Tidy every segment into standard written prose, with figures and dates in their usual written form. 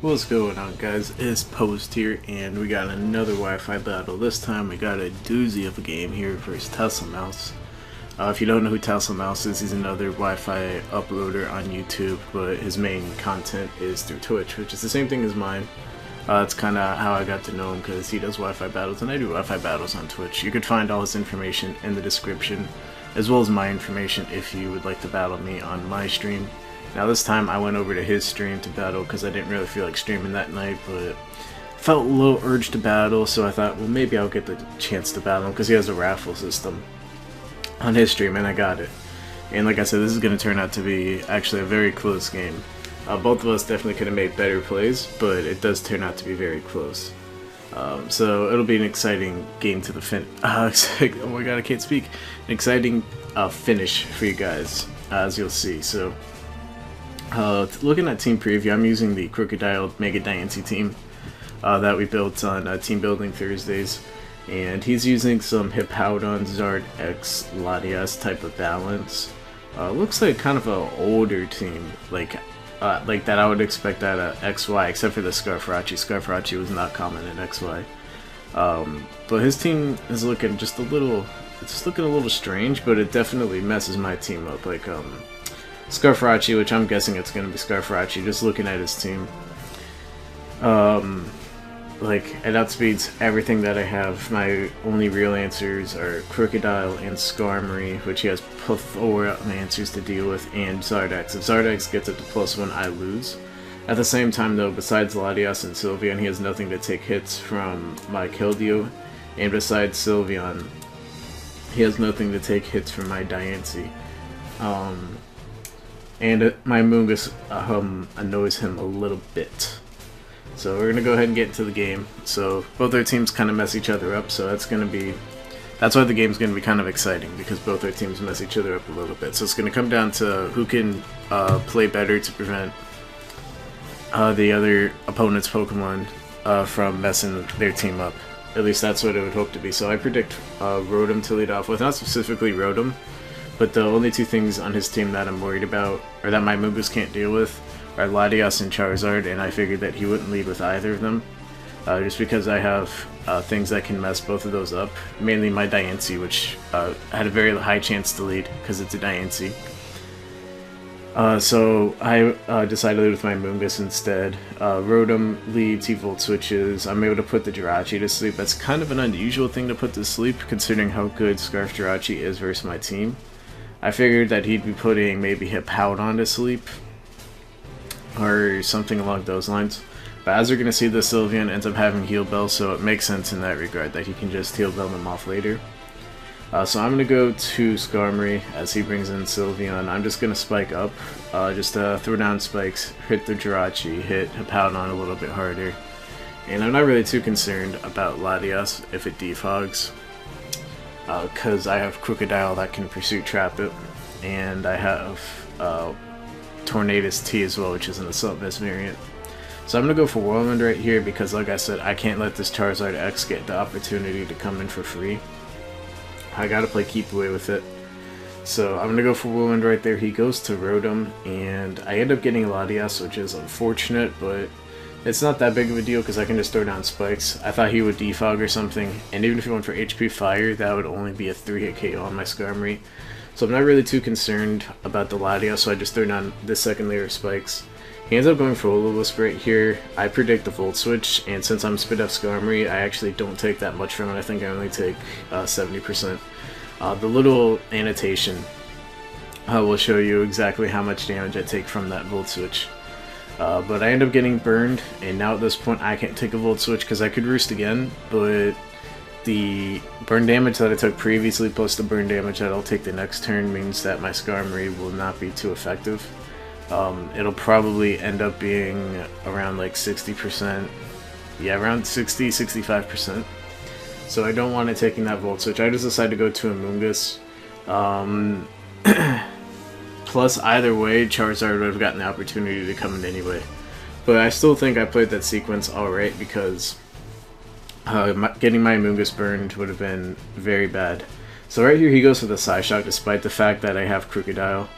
What's going on, guys? It's Post here, and we got another Wi-Fi battle. This time we got a doozy of a game here versus Teslamouse. If you don't know who Teslamouse is, he's another Wi-Fi uploader on YouTube, but his main content is through Twitch, which is the same thing as mine. That's kind of how I got to know him, because he does Wi-Fi battles, and I do Wi-Fi battles on Twitch. You could find all his information in the description, as well as my information if you would like to battle me on my stream. Now this time I went over to his stream to battle because I didn't really feel like streaming that night, but felt a little urge to battle, so I thought, well, maybe I'll get the chance to battle him because he has a raffle system on his stream, and I got it. And like I said, this is going to turn out to be actually a very close game. Both of us definitely could have made better plays, but it does turn out to be very close. So it'll be an exciting game to the oh my god, I can't speak. An exciting finish for you guys, as you'll see. So. Looking at team preview, I'm using the Crocodile Mega Diancie team that we built on Team Building Thursdays, and he's using some Hippowdon, Zard X, Latias type of balance. Looks like kind of an older team, like that I would expect out of XY, except for the Scarfarachi. Scarfarachi was not common in XY, but his team is looking just a little. It's looking a little strange, but it definitely messes my team up. Like Scarfarachi, which I'm guessing it's going to be Scarfarachi, just looking at his team. Like, it outspeeds everything that I have. My only real answers are Crocodile and Skarmory, which he has plethora of answers to deal with, and Zardex. If Zardex gets up to +1, I lose. At the same time, though, besides Latias and Sylveon, he has nothing to take hits from my Keldeo, and besides Sylveon, he has nothing to take hits from my Diancie. And my Moongus annoys him a little bit. So we're gonna go ahead and get into the game. So both our teams kind of mess each other up, so that's why the game's gonna be kind of exciting, because both our teams mess each other up a little bit. So it's gonna come down to who can play better to prevent the other opponent's Pokemon from messing their team up. At least that's what it would hope to be. So I predict Rotom to lead off with, not specifically Rotom, but the only two things on his team that I'm worried about, or that my Moongus can't deal with, are Latias and Charizard, and I figured that he wouldn't lead with either of them, just because I have things that can mess both of those up, mainly my Diancie, which had a very high chance to lead, because it's a Diancie. So I decided to lead with my Moongus instead. Rotom leads, he Volt Switches. I'm able to put the Jirachi to sleep. That's kind of an unusual thing to put to sleep, considering how good Scarf Jirachi is versus my team. I figured that he'd be putting maybe Hippowdon to sleep, or something along those lines. But as we're going to see, the Sylveon ends up having Heal Bell, so it makes sense in that regard that he can just Heal Bell them off later. So I'm going to go to Skarmory as he brings in Sylveon. I'm just going to spike up, just throw down spikes, hit the Jirachi, hit Hippowdon a little bit harder. And I'm not really too concerned about Latias if it defogs, because I have Crocodile that can Pursuit Trap it, and I have Tornadus T as well, which is an Assault Vest variant. So I'm going to go for Whirlwind right here, because like I said, I can't let this Charizard X get the opportunity to come in for free. I gotta play Keep Away with it. So I'm going to go for Whirlwind right there. He goes to Rotom, and I end up getting Latias, which is unfortunate, but it's not that big of a deal because I can just throw down spikes. I thought he would defog or something, and even if he went for HP Fire, that would only be a 3-hit KO on my Skarmory. So I'm not really too concerned about the Latias, so I just throw down this second layer of spikes. He ends up going for Will-O-Wisp right here. I predict the Volt Switch, and since I'm Spit Up Skarmory, I actually don't take that much from it. I think I only take 70%. The little annotation will show you exactly how much damage I take from that Volt Switch. But I end up getting burned, and now at this point I can't take a Volt Switch because I could Roost again, but the burn damage that I took previously plus the burn damage that I'll take the next turn means that my Skarmory will not be too effective. It'll probably end up being around like 60%, yeah, around 60-65%. So I don't want it taking that Volt Switch. I just decided to go to a Moongus. Plus, either way, Charizard would have gotten the opportunity to come in anyway. But I still think I played that sequence alright, because getting my Moongus burned would have been very bad. So right here he goes for the Psyshock, despite the fact that I have Crocodile,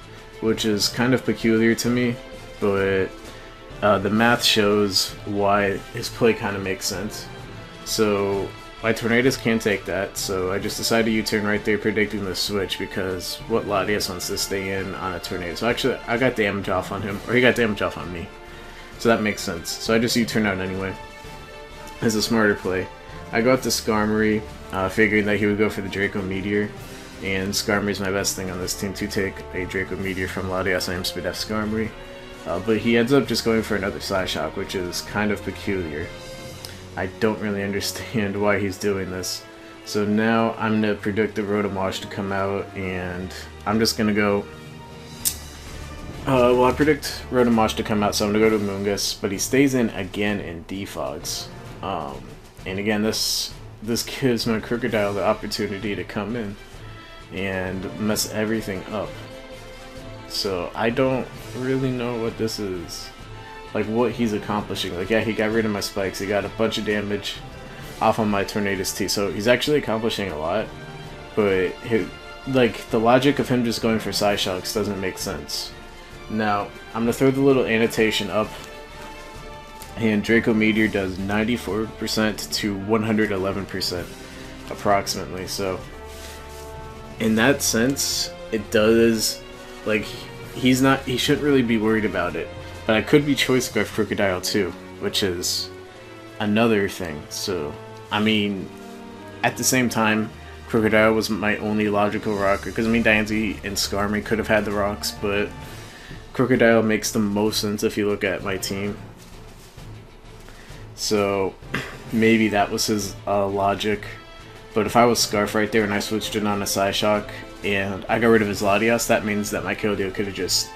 which is kind of peculiar to me, but the math shows why his play kind of makes sense. So my Tornadus can't take that, so I just decided to U-turn right there, predicting the switch, because what Latias wants to stay in on a Tornado? So actually, I got damage off on him, or he got damage off on me. So that makes sense. So I just U-turn out anyway. It's a smarter play. I go out to Skarmory, figuring that he would go for the Draco Meteor, and Skarmory is my best thing on this team to take a Draco Meteor from Latias. I am Speed F Skarmory. But he ends up just going for another Psyshock, which is kind of peculiar. I don't really understand why he's doing this. So now I'm going to predict the Rotomosh to come out, and I'm just going to go... well, I predict Rotomosh to come out, so I'm going to go to Moongus, but he stays in again and defogs. And again, this gives my Crocodile the opportunity to come in and mess everything up. So I don't really know what this is. Like, what he's accomplishing. Like, yeah, he got rid of my spikes. He got a bunch of damage off on my Tornadus T. So he's actually accomplishing a lot. But, like, the logic of him just going for Psyshocks doesn't make sense. Now, I'm going to throw the little annotation up. And Draco Meteor does 94% to 111% approximately. So, in that sense, it does... Like, he shouldn't really be worried about it. But I could be Choice Scarf Crocodile too, which is another thing. So, I mean, at the same time, Crocodile was my only logical rocker. Because, I mean, Diancie and Skarmory could have had the rocks, but Crocodile makes the most sense if you look at my team. So, maybe that was his logic. But if I was Scarf right there and I switched it on a Psyshock and I got rid of his Latias, that means that my Keldeo could have just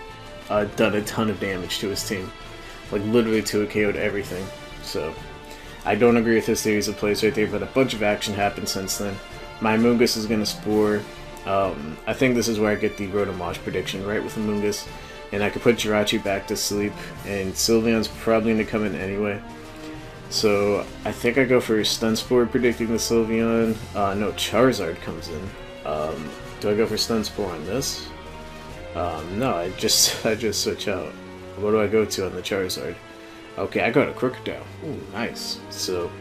done a ton of damage to his team. Like, literally to a KO'd everything. So, I don't agree with this series of plays right there, but a bunch of action happened since then. My Moongus is going to Spore. I think this is where I get the Rotomosh prediction, right, with the Moongus. And I could put Jirachi back to sleep, and Sylveon's probably going to come in anyway. So, I think I go for Stun Spore predicting the Sylveon. No, Charizard comes in. Do I go for Stun Spore on this? No, I just switch out. What do I go to on the Charizard? Okay, I go to Crocodile. Ooh, nice. So,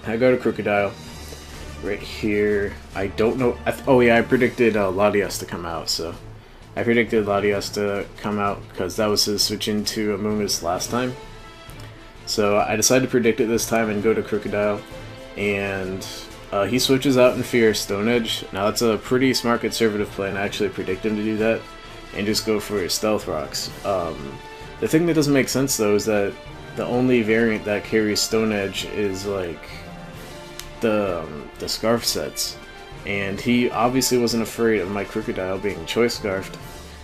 I go to Crocodile. Right here. I don't know. Oh yeah, I predicted Latias to come out, so... I predicted Latias to come out because that was his switch into Amoonguss last time. So, I decided to predict it this time and go to Crocodile. And... he switches out in Fear Stone Edge. Now that's a pretty smart conservative play, and I actually predict him to do that and just go for Stealth Rocks. The thing that doesn't make sense though is that the only variant that carries Stone Edge is like the Scarf sets, and he obviously wasn't afraid of my Crocodile being Choice Scarfed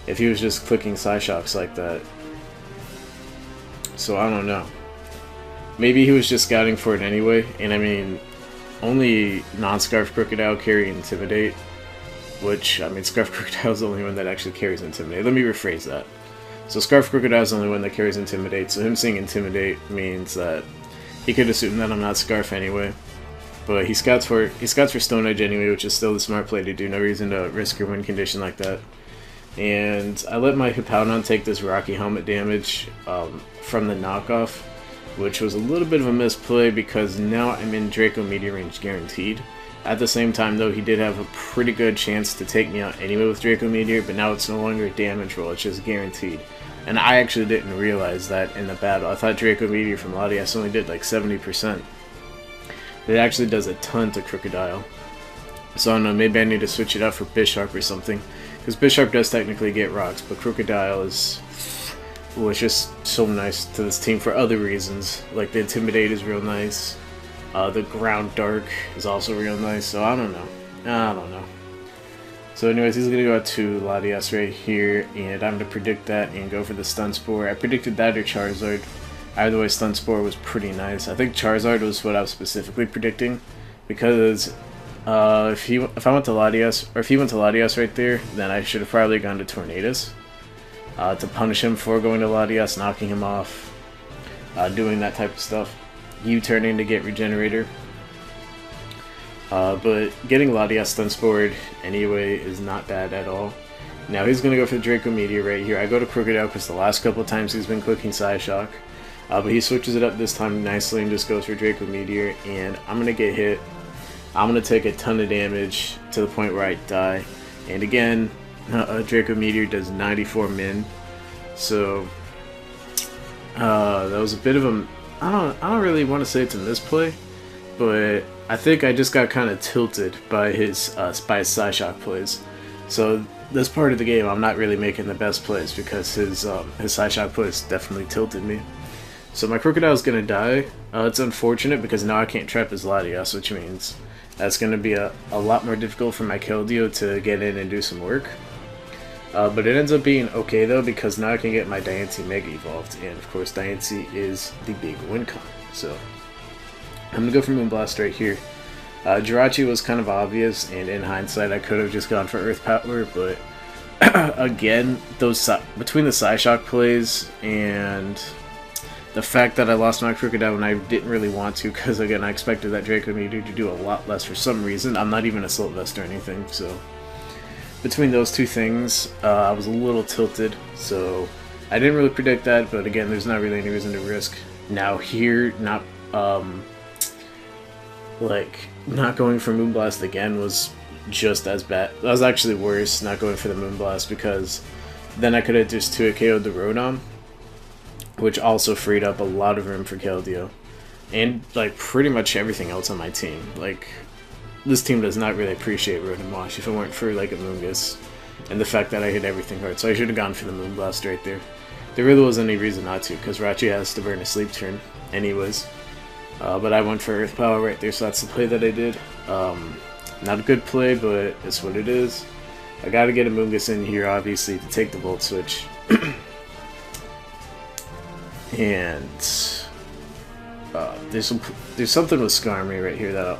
if he was just clicking Psyshocks like that. So I don't know. Maybe he was just scouting for it anyway, and I mean, only non-Scarf Crocodile carry Intimidate, which, I mean, Scarf Crocodile is the only one that actually carries Intimidate. Let me rephrase that. So Scarf Crocodile is the only one that carries Intimidate, so him seeing Intimidate means that he could assume that I'm not Scarf anyway. But he scouts for Stone Edge anyway, which is still the smart play to do. No reason to risk your win condition like that. And I let my Hippowdon take this Rocky Helmet damage from the knockoff, which was a little bit of a misplay because now I'm in Draco Meteor range guaranteed. At the same time though, he did have a pretty good chance to take me out anyway with Draco Meteor, but now it's no longer a damage roll, it's just guaranteed. And I actually didn't realize that in the battle. I thought Draco Meteor from Latias only did like 70%. It actually does a ton to Crocodile. So I don't know, maybe I need to switch it out for Bisharp or something. Because Bisharp does technically get rocks, but Crocodile is... Well, it's just so nice to this team for other reasons. Like, the Intimidate is real nice. The Ground Dark is also real nice, so I don't know. So anyways, he's going to go out to Latias right here, and I'm going to predict that and go for the Stun Spore. I predicted that or Charizard. Either way, Stun Spore was pretty nice. I think Charizard was what I was specifically predicting, because if I went to Latias, or if he went to Latias right there, then I should have probably gone to Tornadus. To punish him for going to Latias, knocking him off, doing that type of stuff. U-turning to get Regenerator. But getting Latias Stun Spored anyway is not bad at all. Now he's going to go for Draco Meteor right here. I go to Crocodile because the last couple of times he's been clicking Psyshock. But he switches it up this time nicely and just goes for Draco Meteor. And I'm going to get hit. I'm going to take a ton of damage to the point where I die. And again, Draco Meteor does 94 min. So that was a bit of a... I don't really want to say it's a misplay. But I think I just got kind of tilted by his Psyshock plays. So this part of the game, I'm not really making the best plays because his Psyshock plays definitely tilted me. So my Crocodile's gonna die. It's unfortunate because now I can't trap his Latias, which means that's gonna be a lot more difficult for my Keldeo to get in and do some work. But it ends up being okay though because now I can get my Diancie Mega evolved, and of course Diancie is the big win con. So I'm gonna go for Moonblast right here. Jirachi was kind of obvious, and in hindsight I could have just gone for Earth Power, but again, those between the Psyshock plays and the fact that I lost my Crocodile when I didn't really want to, because again I expected that Draco Meteor to do a lot less for some reason. I'm not even a Silt Vest or anything, so between those two things I was a little tilted, so I didn't really predict that, but again there's not really any reason to risk. Now here, not going for Moonblast again was just as bad. That was actually worse, not going for the Moonblast, because then I could have just 2-hit KO'd the Rotom, which also freed up a lot of room for Keldeo. And like pretty much everything else on my team. Like, this team does not really appreciate Rotom Wash if it weren't for like a Moongus and the fact that I hit everything hard. So I should have gone for the Moonblast right there. There really wasn't any reason not to, because Rachi has to burn a sleep turn anyways. But I went for Earth Power right there, so that's the play that I did. Not a good play, but it's what it is. I gotta get a Moongus in here, obviously, to take the Volt Switch. And there's something with Skarmory right here that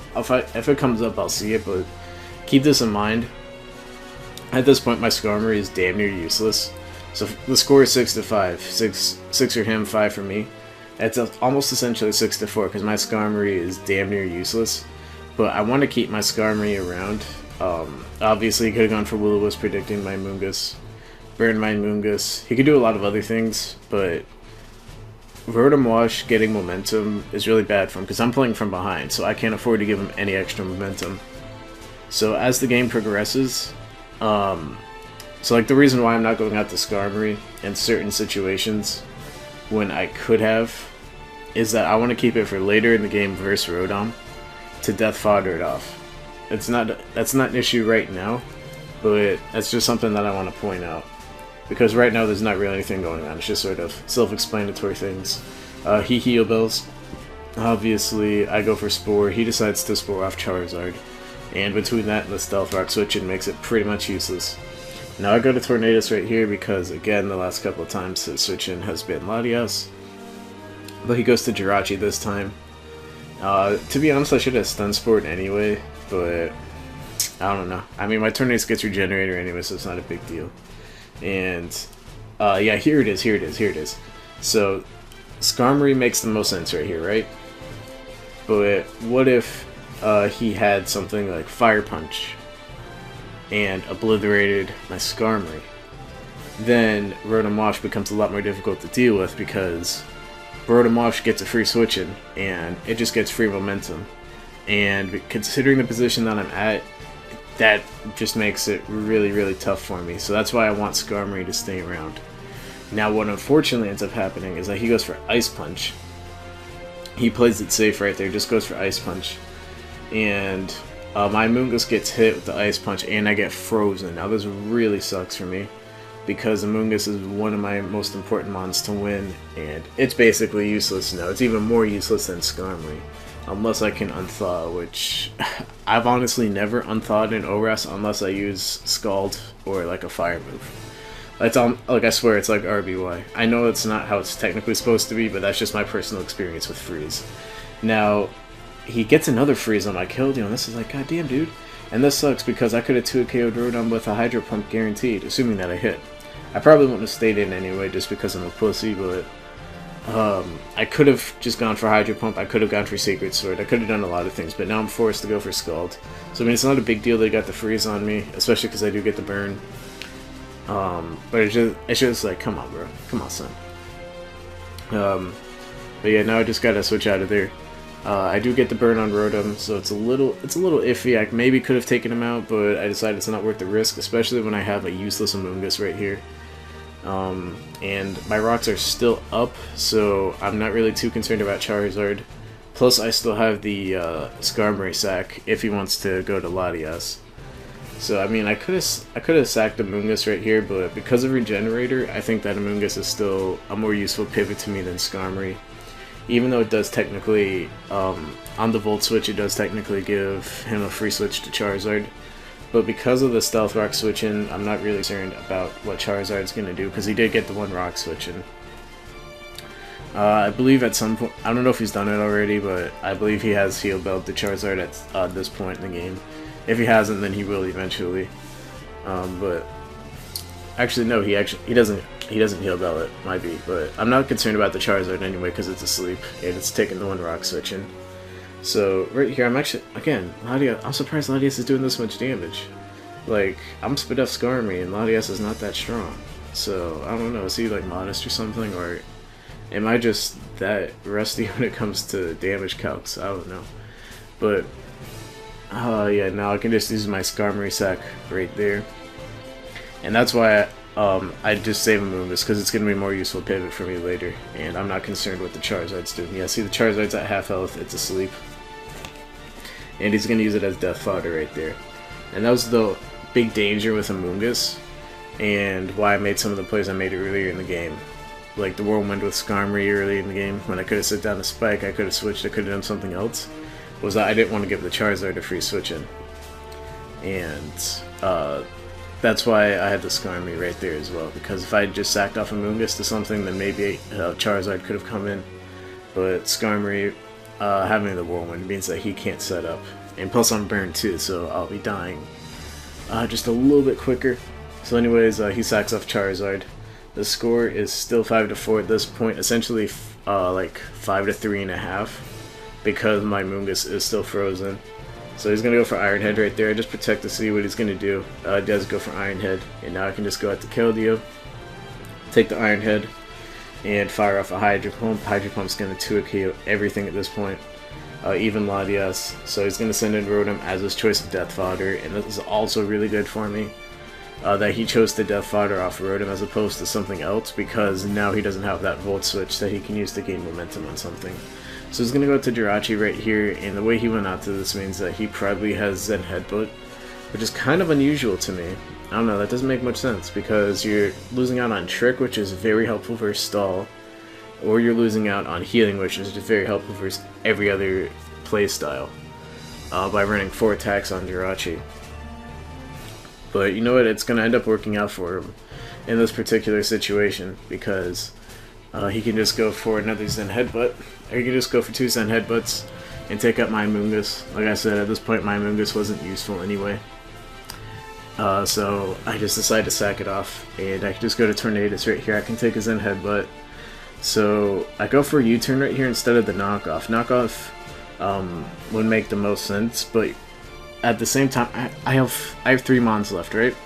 if it comes up, I'll see it, but keep this in mind. At this point, my Skarmory is damn near useless. So the score is 6-5. 6 for him, 5 for me. It's almost essentially 6-4 because my Skarmory is damn near useless. But I want to keep my Skarmory around. Obviously, he could have gone for Will-O-Wisp predicting my Moongus. Burn my Moongus. He could do a lot of other things, but Rotom Wash getting momentum is really bad for him because I'm playing from behind, so I can't afford to give him any extra momentum. So as the game progresses, so like the reason why I'm not going out to Skarmory in certain situations when I could have is that I want to keep it for later in the game versus Rotom to death fodder it off. That's not an issue right now, but that's just something that I want to point out. Because right now there's not really anything going on, it's just sort of self-explanatory things. He Heal Bells. Obviously, I go for Spore, he decides to Spore off Charizard. And between that and the Stealth Rock switch-in makes it pretty much useless. Now I go to Tornadus right here because, again, the last couple of times his switch-in has been Latias. But he goes to Jirachi this time. To be honest, I should have Stun Spored anyway, but I don't know. I mean, my Tornadus gets Regenerator anyway, so it's not a big deal. And, yeah, here it is. So, Skarmory makes the most sense right here, right? But what if he had something like Fire Punch and obliterated my Skarmory? Then Rotom Wash becomes a lot more difficult to deal with because Rotom Wash gets a free switch-in and it just gets free momentum. And considering the position that I'm at, that just makes it really, really tough for me. So that's why I want Skarmory to stay around. Now what unfortunately ends up happening is that he goes for Ice Punch. He plays it safe right there, just goes for Ice Punch. And my Moongus gets hit with the Ice Punch and I get frozen. Now this really sucks for me because the Moongus is one of my most important mons to win, and it's basically useless now. It's even more useless than Skarmory. Unless I can unthaw, which I've honestly never unthawed in ORAS unless I use Scald or like a fire move. That's like I swear it's like RBY. I know it's not how it's technically supposed to be, but that's just my personal experience with Freeze. Now, he gets another Freeze on my Keldeo, and this is like, goddamn dude. And this sucks because I could have 2 KO'd Rotom with a Hydro Pump guaranteed, assuming that I hit. I probably wouldn't have stayed in anyway just because I'm a pussy, but I could have just gone for Hydro Pump, I could have gone for Sacred Sword, I could have done a lot of things, but now I'm forced to go for Scald. So I mean, it's not a big deal they got the freeze on me, especially because I do get the burn. But it's just like, come on, bro, come on, son. But yeah, now I just gotta switch out of there. I do get the burn on Rotom, so it's a little iffy. I maybe could have taken him out, but I decided it's not worth the risk, especially when I have a useless Amoonguss right here. And my rocks are still up, so I'm not really too concerned about Charizard. Plus, I still have the Skarmory sack if he wants to go to Latias. So I mean, I could have sacked Amoonguss right here, but because of Regenerator, I think that Amoonguss is still a more useful pivot to me than Skarmory. Even though it does technically, on the Volt Switch, it does technically give him a free switch to Charizard. But because of the Stealth Rock switching, I'm not really concerned about what Charizard's going to do, because he did get the one Rock switching. I believe at some point, I don't know if he's done it already, but I believe he has Heal Belled the Charizard at this point in the game. If he hasn't, then he will eventually. But actually, no, he doesn't Heal Bell it. Might be, but I'm not concerned about the Charizard anyway because it's asleep and it's taking the one Rock switching. So right here, I'm actually again Latias. I'm surprised Latias is doing this much damage. Like, I'm spit off Skarmory and Latias is not that strong. So I don't know. Is he like modest or something, or am I just that rusty when it comes to damage calcs? I don't know. But yeah, now I can just use my Skarmory sack right there, and that's why I just save Amoonguss, because it's going to be a more useful pivot for me later, and I'm not concerned what the Charizard's doing. Yeah, see, the Charizard's at half health, it's asleep, and he's going to use it as death fodder right there. And that was the big danger with Amoonguss, and why I made some of the plays I made earlier in the game. Like the Whirlwind with Skarmory early in the game, when I could have sit down a Spike, I could have switched, I could have done something else, was that I didn't want to give the Charizard a free switch in. And that's why I had the Skarmory right there as well, because if I had just sacked off Amoonguss to something, then maybe Charizard could have come in. But Skarmory having the Whirlwind means that he can't set up. And plus I'm burned too, so I'll be dying just a little bit quicker. So anyways, he sacks off Charizard. The score is still 5-4 at this point, essentially like 5-3.5, because my Amoonguss is still frozen. So he's going to go for Iron Head right there. I just protect to see what he's going to do. He does go for Iron Head, and now I can just go out to Keldeo, take the Iron Head, and fire off a Hydro Pump. Hydro Pump's going to 2-KO everything at this point, even Latias. So he's going to send in Rotom as his choice of Death Fodder, and this is also really good for me, that he chose the Death Fodder off Rotom as opposed to something else, because now he doesn't have that Volt Switch that he can use to gain momentum on something. So he's going to go to Jirachi right here, and the way he went out to this means that he probably has Zen Headbutt, which is kind of unusual to me. I don't know, that doesn't make much sense, because you're losing out on Trick, which is very helpful versus Stall, or you're losing out on Healing, which is just very helpful versus every other playstyle, by running 4 attacks on Jirachi. But you know what, it's going to end up working out for him in this particular situation, because he can just go for another Zen Headbutt, or he can just go for 2 Zen Headbutts and take out my Amoonguss. Like I said, at this point my Amoonguss wasn't useful anyway. So I just decided to sack it off, and I can just go to Tornadus right here. I can take a Zen Headbutt. So I go for a U-turn right here instead of the knockoff. Knockoff would make the most sense, but at the same time, I have 3 Mons left, right?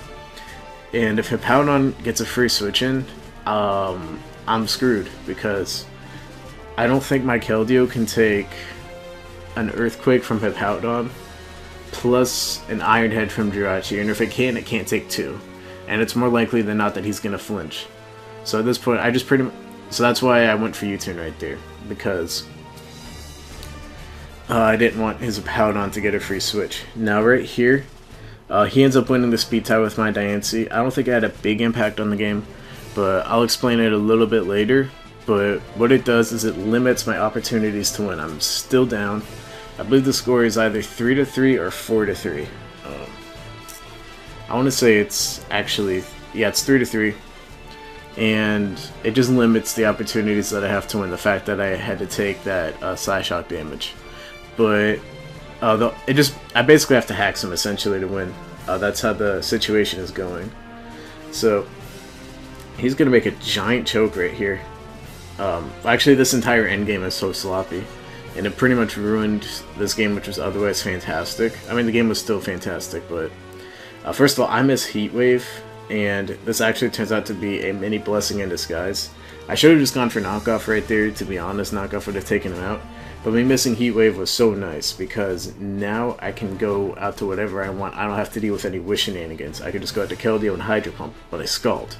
And if Hippowdon gets a free switch in, I'm screwed, because I don't think my Keldeo can take an Earthquake from Hippowdon plus an Iron Head from Jirachi, and if it can't take 2. And it's more likely than not that he's going to flinch. So at this point, I just pretty much... So that's why I went for U-turn right there, because I didn't want his Hippowdon to get a free switch. Now right here, he ends up winning the speed tie with my Diancie. I don't think it had a big impact on the game, but I'll explain it a little bit later. But what it does is it limits my opportunities to win. I'm still down. I believe the score is either 3-3 or 4-3. I want to say it's actually, yeah, it's 3-3. And it just limits the opportunities that I have to win, the fact that I had to take that Psyshock damage. But I basically have to hack him essentially to win. That's how the situation is going. So he's going to make a giant choke right here. Actually, this entire endgame is so sloppy, and it pretty much ruined this game, which was otherwise fantastic. I mean, the game was still fantastic, but first of all, I miss Heat Wave, and this actually turns out to be a mini blessing in disguise. I should have just gone for knockoff right there, to be honest. Knockoff would have taken him out. But me missing Heat Wave was so nice, because now I can go out to whatever I want. I don't have to deal with any wish shenanigans. I can just go out to Keldeo and Hydro Pump, but I Scald.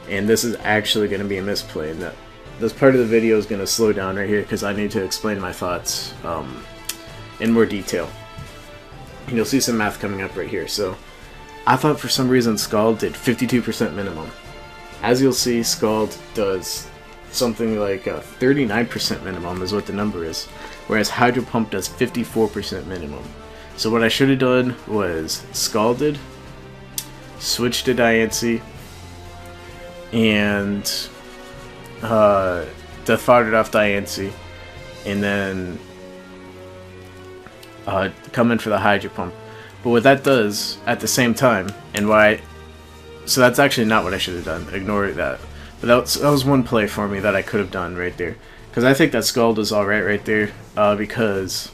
And this is actually going to be a misplay. And this part of the video is going to slow down right here, because I need to explain my thoughts in more detail. And you'll see some math coming up right here. So I thought for some reason Scald did 52% minimum. As you'll see, Scald does something like 39% minimum is what the number is, whereas Hydro Pump does 54% minimum. So what I should have done was Scalded, switched to Diancie, and Death Foddered off Diancie, and then come in for the Hydro Pump. But what that does at the same time, and why, so that's actually not what I should have done, ignore that. But that was one play for me that I could have done right there. Because I think that Scald is alright right there, because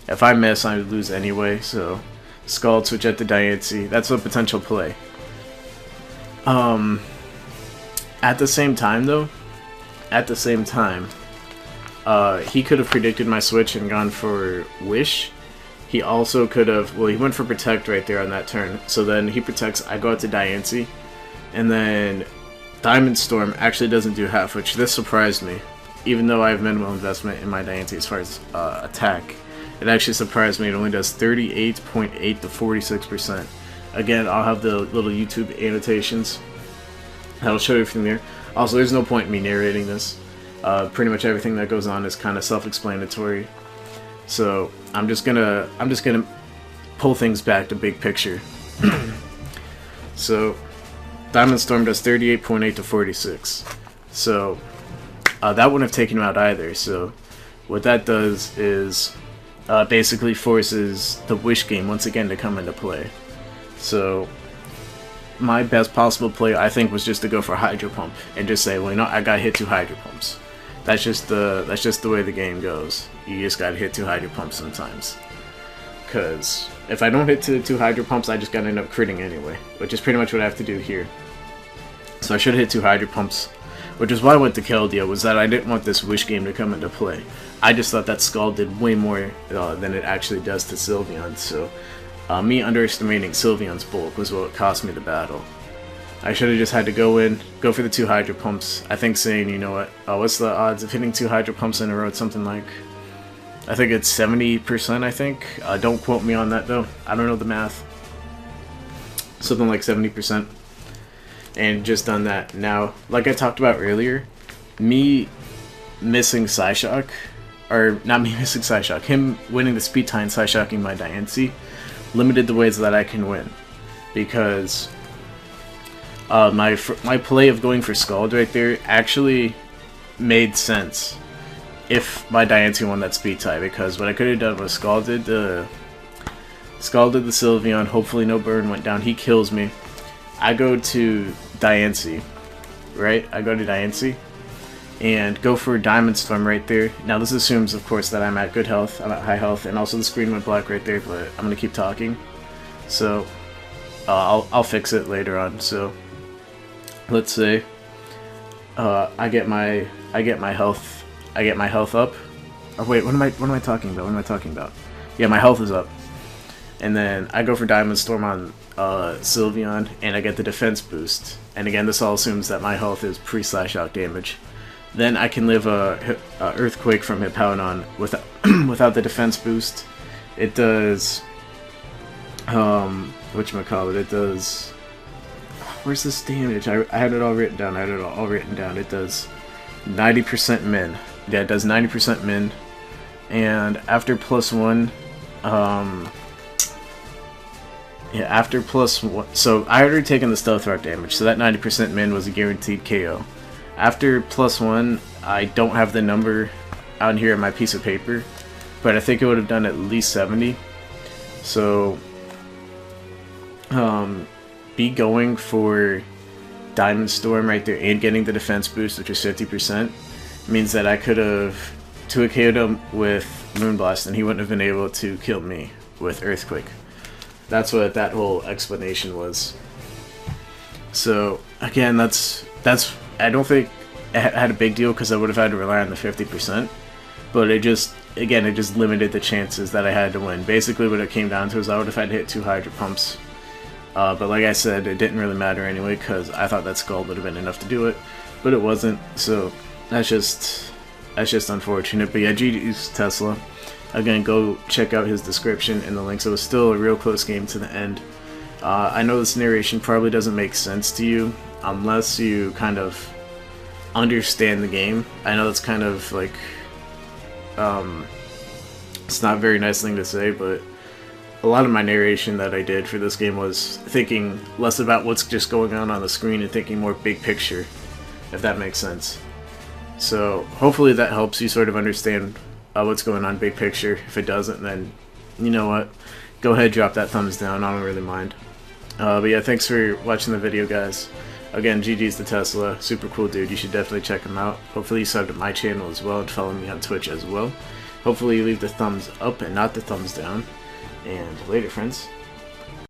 if I miss, I would lose anyway, so Scald, switch out to Diancie, that's a potential play. At the same time though, he could have predicted my switch and gone for Wish. He also could have, well, he went for Protect right there on that turn. So then he protects, I go out to Diancie, and then Diamond Storm actually doesn't do half, which this surprised me. Even though I have minimal investment in my Diancie as far as attack, it actually surprised me. It only does 38.8 to 46%. Again, I'll have the little YouTube annotations that'll show you from there. Also, there's no point in me narrating this. Pretty much everything that goes on is kind of self-explanatory. So I'm just gonna pull things back to big picture. So Diamond Storm does 38.8 to 46. So that wouldn't have taken him out either. So what that does is basically forces the Wish game once again to come into play. So my best possible play, I think, was just to go for Hydro Pump and just say, well, you know, I got hit 2 Hydro Pumps. That's just the way the game goes. You just gotta hit 2 Hydro Pumps sometimes. Because if I don't hit 2 Hydro Pumps, I just gotta end up critting anyway, which is pretty much what I have to do here. So I should have hit 2 Hydro Pumps, which is why I went to Keldeo, was that I didn't want this Wish game to come into play. I just thought that Scald did way more than it actually does to Sylveon, so me underestimating Sylveon's bulk was what cost me the battle. I should have just had to go for the 2 Hydro Pumps. I think saying, you know what, what's the odds of hitting 2 Hydro Pumps in a row? It's something like, I think it's 70%, I think. Don't quote me on that though. I don't know the math. Something like 70%. And just done that. Now, like I talked about earlier, me missing Psyshock, or not me missing Psyshock, him winning the speed tie and Psyshocking my Diancie limited the ways that I can win. Because my play of going for Scald right there actually made sense if my Diancie won that speed tie, because what I could have done was Scalded the Sylveon, hopefully no burn went down, he kills me. I go to Diancie, right? I go to Diancie and go for Diamond Storm right there. Now this assumes, of course, that I'm at good health, I'm at high health, and also the screen went black right there, but I'm gonna keep talking. So I'll fix it later on. So let's say I get my health up. Oh wait, what am I talking about? Yeah, my health is up. And then I go for Diamond Storm on Sylveon, and I get the defense boost. And again, this all assumes that my health is pre-Psyshock damage. Then I can live a Earthquake from Hippowdon without the defense boost. It does, whatchamacallit, it does, where's this damage? I had it all written down, It does 90% min. Yeah, it does 90% min. And after +1, yeah, after +1, so I had already taken the Stealth Rock damage, so that 90% min was a guaranteed KO. After +1, I don't have the number out here on my piece of paper, but I think it would have done at least 70. So, be going for Diamond Storm right there and getting the defense boost, which is 50%, means that I could have 2KO'd him with Moonblast, and he wouldn't have been able to kill me with Earthquake. That's what that whole explanation was. So again, that's I don't think it had a big deal because I would have had to rely on the 50%, but it just limited the chances that I had to win. Basically, what it came down to is I would have had to hit 2 hydro pumps. But like I said, it didn't really matter anyway because I thought that skull would have been enough to do it, but it wasn't. So that's just unfortunate. But yeah, GG's Tesla. Again, go check out his description in the links. It was still a real close game to the end. I know this narration probably doesn't make sense to you unless you kind of understand the game. I know it's kind of like it's not a very nice thing to say, but a lot of my narration that I did for this game was thinking less about what's just going on the screen and thinking more big picture, if that makes sense. So hopefully that helps you sort of understand what's going on big picture. If it doesn't, then you know what, go ahead, drop that thumbs down, I don't really mind. But yeah, thanks for watching the video, guys. Again, GG's the Tesla, super cool dude, you should definitely check him out. Hopefully you sub to my channel as well and follow me on Twitch as well. Hopefully you leave the thumbs up and not the thumbs down. And later, friends.